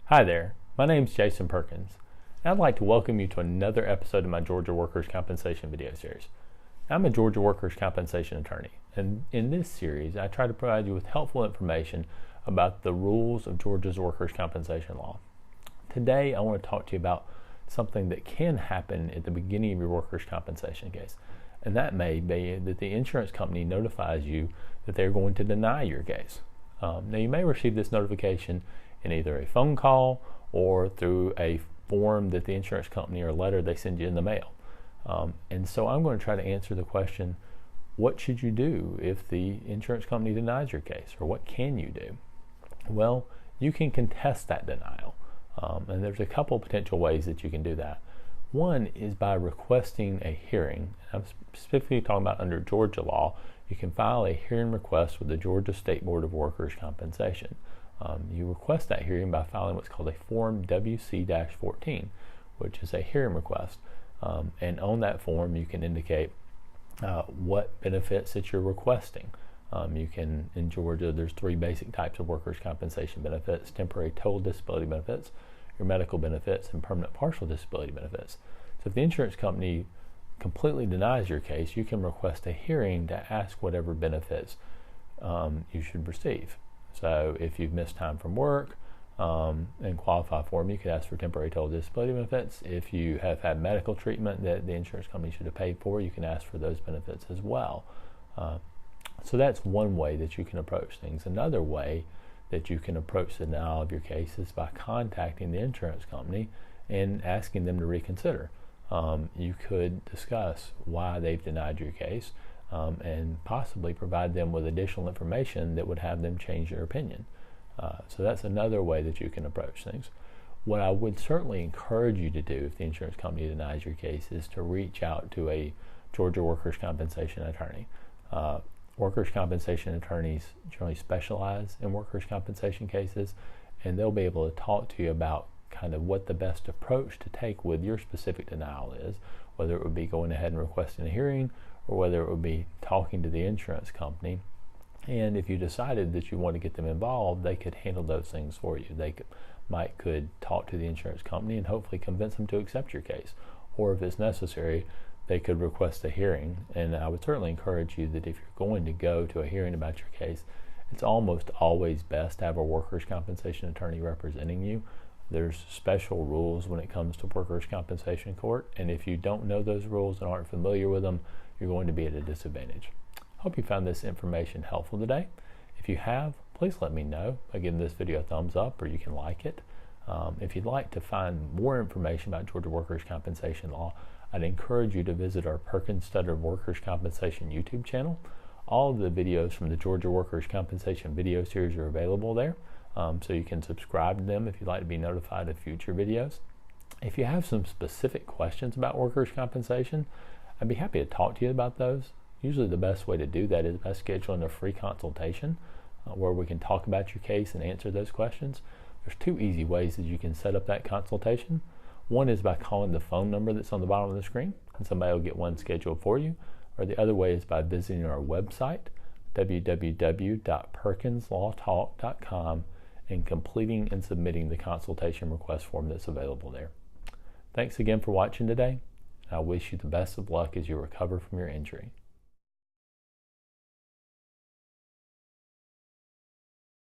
Hi there, my name is Jason Perkins, and I'd like to welcome you to another episode of my Georgia Workers' Compensation video series. I'm a Georgia Workers' Compensation attorney, and in this series I try to provide you with helpful information about the rules of Georgia's workers' compensation law. Today I want to talk to you about something that can happen at the beginning of your workers' compensation case, and that may be that the insurance company notifies you that they're going to deny your case. Now you may receive this notification in either a phone call or through a form that the insurance company or letter they send you in the mail. And so I'm going to try to answer the question, what should you do if the insurance company denies your case, or what can you do? Well, you can contest that denial, and there's a couple potential ways that you can do that. One is by requesting a hearing. I'm specifically talking about under Georgia law. You can file a hearing request with the Georgia State Board of Workers' Compensation. You request that hearing by filing what's called a Form WC-14, which is a hearing request. And on that form, you can indicate what benefits that you're requesting. In Georgia, there's three basic types of workers' compensation benefits: temporary total disability benefits, your medical benefits, and permanent partial disability benefits. So if the insurance company completely denies your case, you can request a hearing to ask whatever benefits you should receive. So if you've missed time from work and qualify for them, you could ask for temporary total disability benefits. If you have had medical treatment that the insurance company should have paid for, you can ask for those benefits as well. So that's one way that you can approach things. Another way that you can approach the denial of your case is by contacting the insurance company and asking them to reconsider. You could discuss why they've denied your case and possibly provide them with additional information that would have them change their opinion. So that's another way that you can approach things. What I would certainly encourage you to do if the insurance company denies your case is to reach out to a Georgia workers' compensation attorney. Workers' compensation attorneys generally specialize in workers' compensation cases, and they'll be able to talk to you about kind of what the best approach to take with your specific denial is, whether it would be going ahead and requesting a hearing or whether it would be talking to the insurance company. And if you decided that you want to get them involved, they could handle those things for you. They could talk to the insurance company and hopefully convince them to accept your case. Or if it's necessary, they could request a hearing. And I would certainly encourage you that if you're going to go to a hearing about your case, it's almost always best to have a workers' compensation attorney representing you. There's special rules when it comes to workers' compensation court, and if you don't know those rules and aren't familiar with them, you're going to be at a disadvantage. Hope you found this information helpful today. If you have, please let me know by giving this video a thumbs up, or you can like it. If you'd like to find more information about Georgia workers' compensation law, I'd encourage you to visit our Perkins Studdard Workers' Compensation YouTube channel. All of the videos from the Georgia Workers' Compensation video series are available there, so you can subscribe to them if you'd like to be notified of future videos. If you have some specific questions about workers' compensation, I'd be happy to talk to you about those. Usually the best way to do that is by scheduling a free consultation where we can talk about your case and answer those questions. There's two easy ways that you can set up that consultation. One is by calling the phone number that's on the bottom of the screen, and somebody will get one scheduled for you. Or the other way is by visiting our website, www.perkinslawtalk.com, and completing and submitting the consultation request form that's available there. Thanks again for watching today. I wish you the best of luck as you recover from your injury.